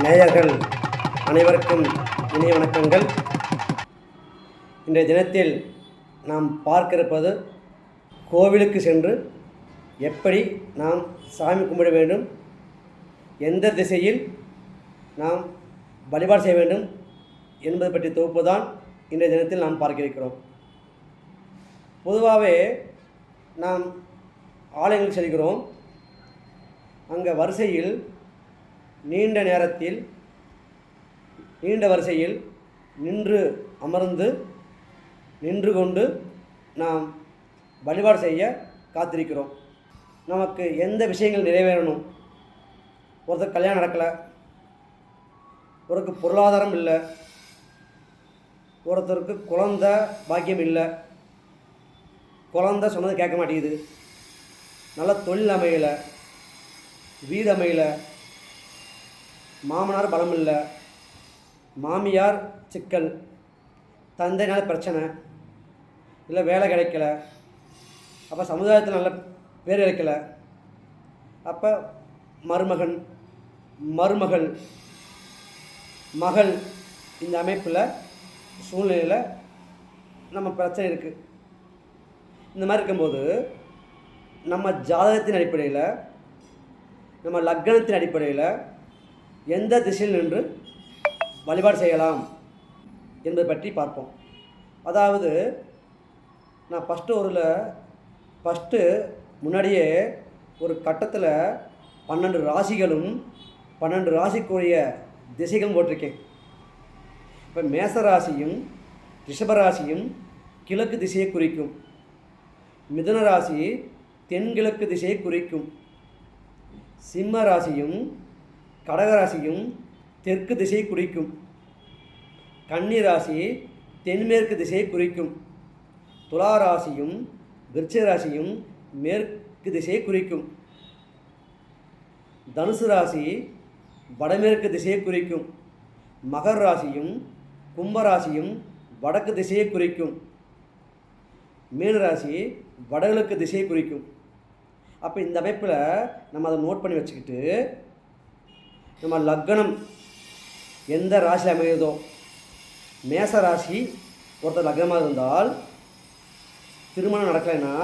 நேயர்கள் அனைவருக்கும் இனிய வணக்கங்கள். இன்றைய தினத்தில் நாம் பார்க்க இருப்பது கோவிலுக்கு சென்று எப்படி நாம் சாமி கும்பிட வேண்டும், எந்த திசையில் நாம் வழிபாடு செய்ய வேண்டும் என்பது பற்றி தொகுப்பு தான் இன்றைய தினத்தில் நாம் பார்க்க இருக்கிறோம். பொதுவாகவே நாம் ஆலயங்களுக்கு செல்கிறோம். அங்கே வரிசையில் நீண்ட வரிசையில் நின்று கொண்டு நாம் வழிபாடு செய்ய காத்திருக்கிறோம். நமக்கு எந்த விஷயங்கள் நிறைவேறணும், ஒருத்தர் கல்யாணம் நடக்கலை, ஒருத்தருக்கு பொருளாதாரம் இல்லை, ஒருத்தருக்கு குழந்தை பாக்கியம் இல்லை, குழந்தை சொன்னது கேட்க மாட்டேங்குது, நல்ல தொழில் அமையலை, வீடு அமையலை, மாமனார் பலம் இல்லை, மாமியார் சிக்கல், தந்தைனால பிரச்சனை இல்லை, வேலை கிடைக்கல, அப்போ சமுதாயத்தில் நல்ல பேர் கிடைக்கல, அப்போ மருமகள் மகள் இந்த அமைப்பில் சூழ்நிலையில் நம்ம பிரச்சனை இருக்குது. இந்த மாதிரி இருக்கும்போது நம்ம ஜாதகத்தின் அடிப்படையில், நம்ம லக்னத்தின் அடிப்படையில் எந்த திசையில் நின்று வழிபாடு செய்யலாம் என்பதை பற்றி பார்ப்போம். அதாவது நான் ஃபஸ்ட்டு முன்னாடியே ஒரு கட்டத்தில் 12 ராசிகளும் 12 ராசிக்குரிய திசைகளும் போட்டிருக்கேன். இப்போ மேசராசியும் ரிஷபராசியும் கிழக்கு திசையை குறிக்கும், மிதுன ராசி தென்கிழக்கு திசையை குறிக்கும், சிம்ம ராசியும் கடகராசியும் தெற்கு திசையை குறிக்கும், கன்னி ராசி தென்மேற்கு திசையை குறிக்கும், துலா ராசியும் விருச்சிக ராசியும் மேற்கு திசையை குறிக்கும், தனுசு ராசி வடமேற்கு திசையை குறிக்கும், மகர் ராசியும் கும்பராசியும் வடக்கு திசையை குறிக்கும், மீனராசி வடகிழக்கு திசையை குறிக்கும். அப்போ இந்த அமைப்பில் நம்ம அதை நோட் பண்ணி வச்சுக்கிட்டு, நம்ம லக்னம் எந்த ராசியில் அமைகிறதோ, மேச ராசி ஒருத்தர் லக்னமாக இருந்தால் திருமணம் நடக்கலைன்னா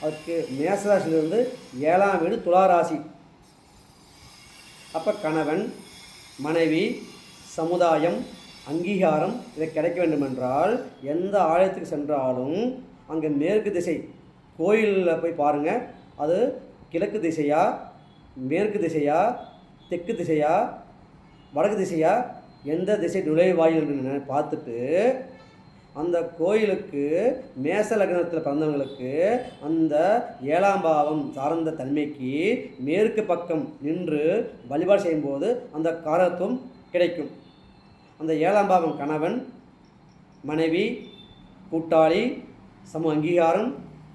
அதுக்கு மேசராசிலிருந்து 7ஆம் வீடு துலா ராசி. அப்போ கணவன் மனைவி சமுதாயம் அங்கீகாரம் இதை கிடைக்க வேண்டுமென்றால் எந்த ஆலயத்துக்கு சென்றாலும் அங்கே மேற்கு திசை கோயிலில் போய் பாருங்கள், அது கிழக்கு திசையா, மேற்கு திசையா, தெற்கு திசையா, வடக்கு திசையா, எந்த திசை நுழைவாயில்னு பார்த்துட்டு அந்த கோயிலுக்கு மேச லக்னத்தில் பிறந்தவங்களுக்கு அந்த 7ஆம் பாவம் சார்ந்த தன்மைக்கு மேற்கு பக்கம் நின்று வழிபாடு செய்யும்போது அந்த காரத்துவம் கிடைக்கும். அந்த 7ஆம் பாவம் கணவன் மனைவி கூட்டாளி சமூக அங்கீகாரம்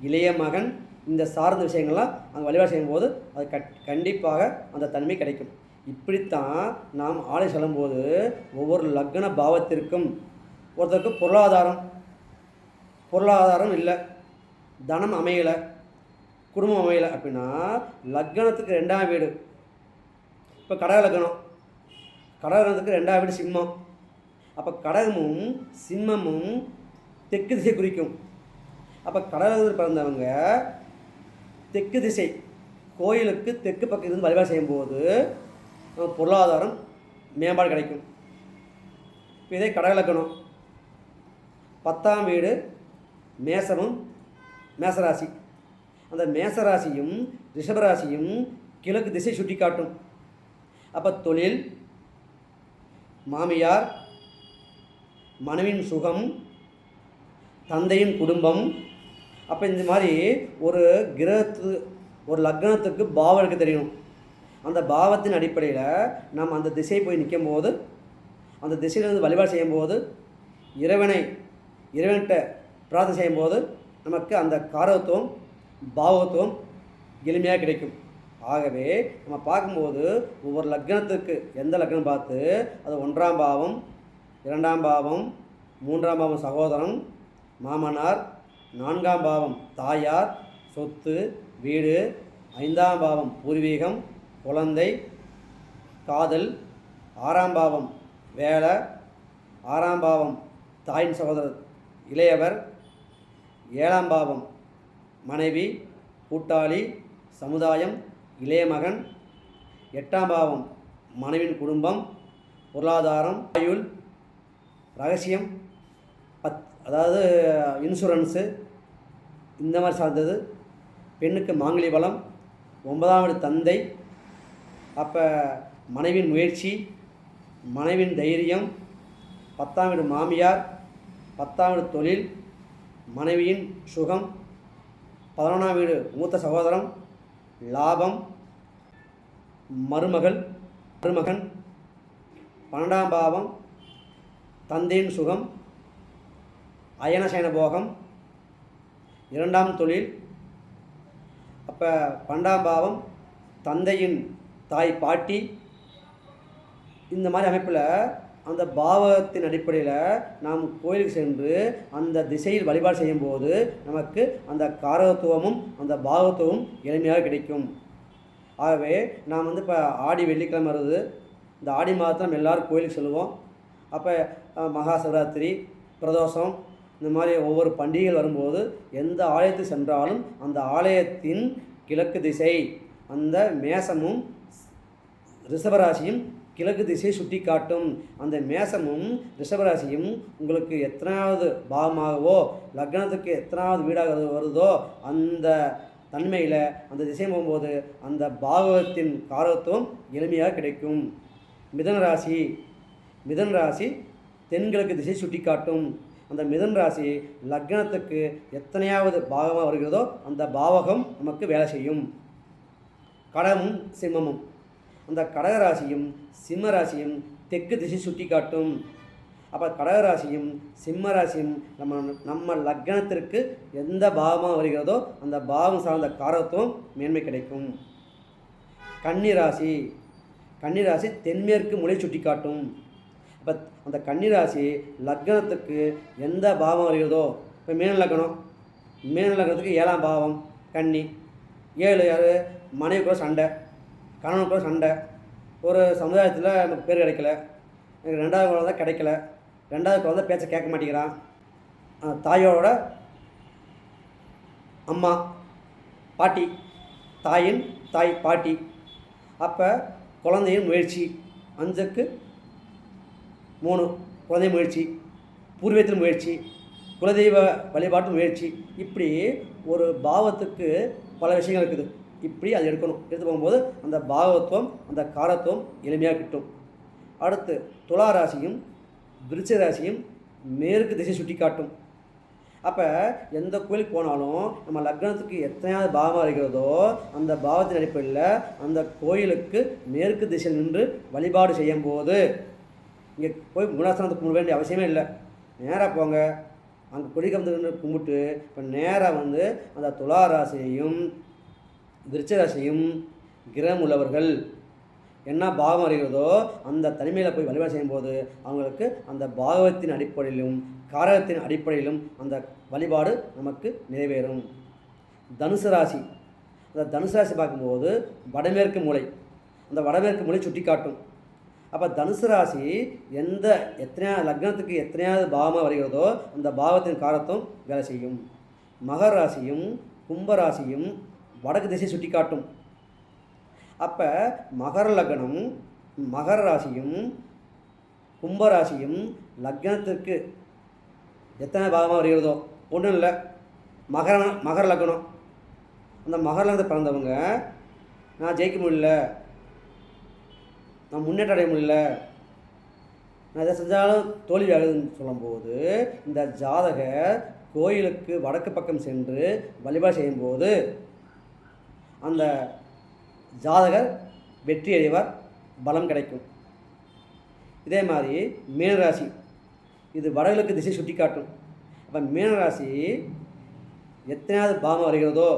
இளைய மகன் இந்த சார்ந்த விஷயங்கள்லாம் அங்கே வழிபாடு செய்யும்போது அது கண்டிப்பாக அந்த தன்மை கிடைக்கும். இப்படித்தான் நாம் ஆலயம் செல்லும்போது ஒவ்வொரு லக்ன பாவத்திற்கும் ஒருத்தருக்கு பொருளாதாரம் இல்லை, தனம் அமையலை, குடும்பம் அமையலை அப்படின்னா லக்னத்துக்கு 2ஆம் வீடு, இப்போ கடக லக்னத்துக்கு 2ஆம் வீடு சிம்மம். அப்போ கடகமும் சிம்மமும் தெற்கு திசை குறிக்கும். அப்போ கடகத்தில் பிறந்தவங்க தெற்கு திசை கோயிலுக்கு தெற்கு பக்கத்திலிருந்து வழிபாடு செய்யும்போது பொருளாதாரம் மேம்பாடு கிடைக்கும். இதே கடகலக்கணம் 10ஆம் வீடு மேசராசி. அந்த மேசராசியும் ரிஷபராசியும் கிழக்கு திசை சுட்டி காட்டும். அப்போ தொழில், மாமியார், மனைவியின் சுகம், தந்தையின் குடும்பம். அப்போ இந்த மாதிரி ஒரு லக்னத்துக்கு பாவம் எடுக்க தெரியணும். அந்த பாவத்தின் அடிப்படையில் நாம் அந்த திசை போய் நிற்கும் போது, அந்த திசையிலிருந்து வழிபாடு செய்யும்போது, இறைவன்கிட்ட பிரார்த்தனை செய்யும்போது நமக்கு அந்த காரகத்துவம் பாவத்துவம் எளிமையாக கிடைக்கும். ஆகவே நம்ம பார்க்கும்போது ஒவ்வொரு லக்னத்துக்கு எந்த லக்னம் பார்த்து அது 1ஆம் பாவம் 2ஆம் பாவம் 3ஆம் பாவம் சகோதரன் மாமனார், 4ஆம் பாவம் தாயார் சொத்து வீடு, 5ஆம் பாவம் பூர்வீகம் குழந்தை காதல், ஆறாம் பாவம் வேலை, ஆறாம் பாவம் தாயின் சகோதரர் இளையவர், ஏழாம் பாவம் மனைவி, கூட்டாளி, சமுதாயம், இளைய மகன், எட்டாம் பாவம் மனைவின் குடும்பம், பொருளாதாரம், ஆயுள், ரகசியம், அதாவது இன்சூரன்ஸு, இந்த மாதிரி சார்ந்தது. பெண்ணுக்கு மாங்கல்ய பலம், 9ஆம் வீடு தந்தை, அப்போ மனைவின் முயற்சி, மனைவின் தைரியம், 10ஆம் வீடு மாமியார், 10ஆம் வீடு தொழில், மனைவியின் சுகம், 11ஆம் வீடு மூத்த சகோதரம், லாபம், மருமகன், 12ஆம் பாவம் தந்தையின் சுகம், அயனசயன போகம், 2ஆம் தொழில். அப்போ 12ஆம் பாவம் தந்தையின் தாய் பாட்டி. இந்த மாதிரி அமைப்பில் அந்த பாவத்தின் அடிப்படையில் நாம் கோயிலுக்கு சென்று அந்த திசையில் வழிபாடு செய்யும்போது நமக்கு அந்த காரகத்துவமும் அந்த பாவத்துவமும் எளிமையாக கிடைக்கும். ஆகவே நாம் இப்போ ஆடி வெள்ளிக்கிழமை வருது. இந்த ஆடி மாதத்தில் நம்ம எல்லோரும் கோயிலுக்கு செல்வோம். அப்போ மகா சிவராத்திரி, பிரதோஷம், இந்த மாதிரி ஒவ்வொரு பண்டிகைகள் வரும்போது எந்த ஆலயத்துக்கு சென்றாலும் அந்த ஆலயத்தின் கிழக்கு திசை, அந்த மேசமும் ரிஷபராசியும் கிழக்கு திசையை சுட்டி காட்டும். அந்த மேசமும் ரிஷபராசியும் உங்களுக்கு எத்தனாவது பாவமாகவோ லக்னத்துக்கு எத்தனாவது வீடாக வருதோ அந்த தன்மையில் அந்த திசை போகும்போது அந்த பாகவத்தின் காரகத்துவம் எளிமையாக கிடைக்கும். மிதன ராசி தென்கிழக்கு திசை சுட்டி காட்டும். அந்த மிதன ராசி லக்னத்துக்கு எத்தனையாவது பாகமாக வருகிறதோ அந்த பாவகம் நமக்கு வேலை செய்யும். கடகமும் சிம்மமும், அந்த கடகராசியும் சிம்ம ராசியும் தெற்கு திசை சுட்டி காட்டும். அப்போ கடகராசியும் சிம்ம ராசியும் நம்ம லக்னத்திற்கு எந்த பாவமாக வருகிறதோ அந்த பாவம் சார்ந்த காரகத்துவம் மேன்மை கிடைக்கும். கன்னிராசி தென்மேற்கு மூலை சுட்டி காட்டும். அப்போ அந்த கன்னிராசி லக்னத்துக்கு எந்த பாவம் வருகிறதோ, இப்போ மீன லக்னத்துக்கு 7ஆம் பாவம் கன்னி. 7 யார்? மனைவி கூட சண்டை, கணவன் கூட சண்டை, ஒரு சமுதாயத்தில் நமக்கு பேர் கிடைக்கல, எனக்கு 2வது குழந்தை கிடைக்கல, 2வது குழந்தை பேச்சை கேட்க மாட்டேங்கிறான், தாயோட அம்மா பாட்டி, தாயின் தாய் பாட்டி. அப்போ குழந்தையின் முயற்சி 5க்கு 3 குழந்தை முயற்சி, பூர்வீகத்தில் முயற்சி, குலதெய்வ வழிபாட்டு முயற்சி. இப்படி ஒரு பாவத்துக்கு பல விஷயங்கள் இருக்குது. இப்படி அது எடுத்து போகும்போது அந்த பாவத்துவம் அந்த காரத்துவம் எளிமையாக கிட்டும். அடுத்து துலா ராசியும் விருச்சிக ராசியும் மேற்கு திசை சுட்டி காட்டும். அப்போ எந்த கோயிலுக்கு போனாலும் நம்ம லக்னத்துக்கு எத்தனையாவது பாவமாக இருக்கிறதோ அந்த பாவத்தின் அடிப்படையில் அந்த கோயிலுக்கு மேற்கு திசையில் நின்று வழிபாடு செய்யும் போது இங்கே போய் மூலாசனத்துக்கு கும்பிட வேண்டிய அவசியமே இல்லை. நேராக போங்க, அங்கே கொடிக்கம்பத்து கும்பிட்டு இப்போ நேராக அந்த துலா ராசியையும் விருச்சிக ராசியும் கிரகம் உள்ளவர்கள் என்ன பாவம் அறிகிறதோ அந்த தனிமையில் போய் வழிபாடு செய்யும்போது அவங்களுக்கு அந்த பாகவத்தின் அடிப்படையிலும் காரகத்தின் அடிப்படையிலும் அந்த வழிபாடு நமக்கு நிறைவேறும். தனுசு ராசி, அந்த தனுசு ராசி பார்க்கும்போது வடமேற்கு மூலை, அந்த வடமேற்கு மூலை சுட்டி காட்டும். அப்போ தனுசு ராசி லக்னத்துக்கு எத்தனையாவது பாவமாக வருகிறதோ அந்த பாவத்தின் காரத்துவம் வேலை செய்யும். மகர ராசியும் கும்பராசியும் வடக்கு திசை சுட்டி காட்டும். அப்போ மகர லக்னம், மகர ராசியும் கும்பராசியும் லக்னத்திற்கு எத்தனை பாகமாக வருகிறதோ ஒன்றும் இல்லை, மகர லக்னம். அந்த மகர லக்னத்தை பிறந்தவங்க நான் ஜெயிக்க முடியல, நான் முன்னேற்றம் அடைய முடியல, நான் எதை செஞ்சாலும் தோல்வி ஆகுதுன்னு சொல்லும்போது இந்த ஜாதகர் கோயிலுக்கு வடக்கு பக்கம் சென்று வழிபாடு செய்யும்போது அந்த ஜாதகர் வெற்றி அடைவார், பலம் கிடைக்கும். இதே மாதிரி மீனராசி, இது வடகிழக்கு திசை சுட்டி காட்டும். அப்போ மீனராசி எத்தனையாவது பாவம் வருகிறதோ,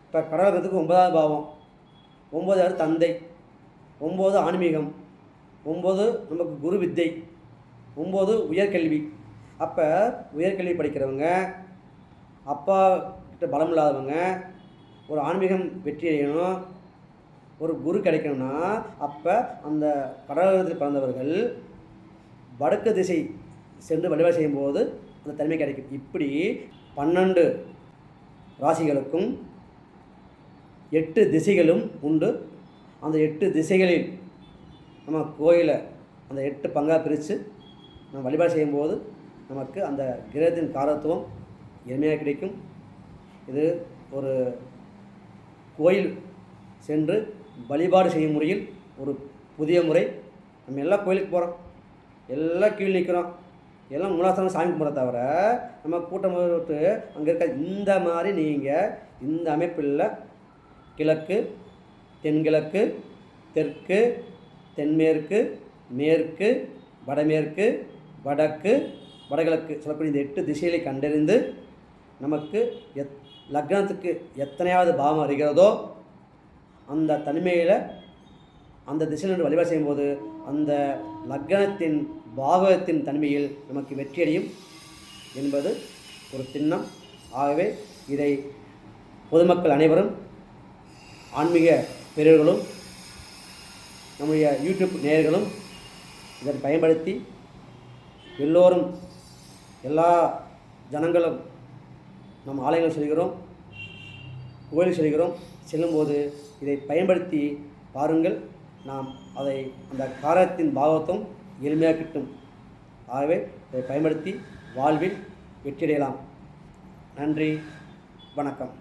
இப்போ கடகத்துக்கு 9வது பாவம், 9வது தந்தை, 9 ஆன்மீகம், 9 நமக்கு குரு வித்தை, 9 உயர்கல்வி. அப்போ உயர்கல்வி படிக்கிறவங்க, அப்பா கிட்ட பலம் இல்லாதவங்க, ஒரு ஆன்மீகம் வெற்றி அடையணும், ஒரு குரு கிடைக்கணும்னா அப்போ அந்த கடகத்தில் பிறந்தவர்கள் வடக்கு திசை சென்று வழிபாடு செய்யும்போது அந்த தன்மை கிடைக்கும். இப்படி 12 ராசிகளுக்கும் 8 திசைகளும் உண்டு. அந்த 8 திசைகளில் நம்ம கோயிலை அந்த 8 பங்காக பிரித்து நம்ம வழிபாடு செய்யும்போது நமக்கு அந்த கிரகத்தின் காரத்துவம் எளிமையாக கிடைக்கும். இது ஒரு கோயில் சென்று வழிபாடு செய்யும் முறையில் ஒரு புதிய முறை. நம்ம எல்லா கோயிலுக்கு போகிறோம், எல்லாம் கீழ் நிற்கிறோம், எல்லாம் மூலாஸ்தானம் சாமி கும்பிட்றத தவிர நம்ம கூட்டம் விட்டு அங்கே இருக்க இந்த மாதிரி நீங்கள் இந்த அமைப்பில் கிழக்கு, தென்கிழக்கு, தெற்கு, தென்மேற்கு, மேற்கு, வடமேற்கு, வடக்கு, வடகிழக்கு சொல்லக்கூடிய இந்த 8 திசைகளை கண்டறிந்து நமக்கு லக்னத்துக்கு எத்தனையாவது பாவம் இருக்கிறதோ அந்த தனிமையில் அந்த திசையில் நின்று வழிபாடு செய்யும்போது அந்த லக்னத்தின் பாகத்தின் தன்மையில் நமக்கு வெற்றியடையும் என்பது ஒரு திண்ணம். ஆகவே இதை பொதுமக்கள் அனைவரும், ஆன்மீக பெரியவர்களும், நம்முடைய யூடியூப் நேயர்களும் இதை பயன்படுத்தி எல்லோரும், எல்லா ஜனங்களும் நம் ஆலயங்கள் செல்கிறோம், கோயில் செல்கிறோம், செல்லும்போது இதை பயன்படுத்தி பாருங்கள். நாம் அதை அந்த காரத்தின் பாகத்தும் எளிமையாக கிட்டும். ஆகவே இதை பயன்படுத்தி வாழ்வில் வெற்றியடையலாம். நன்றி, வணக்கம்.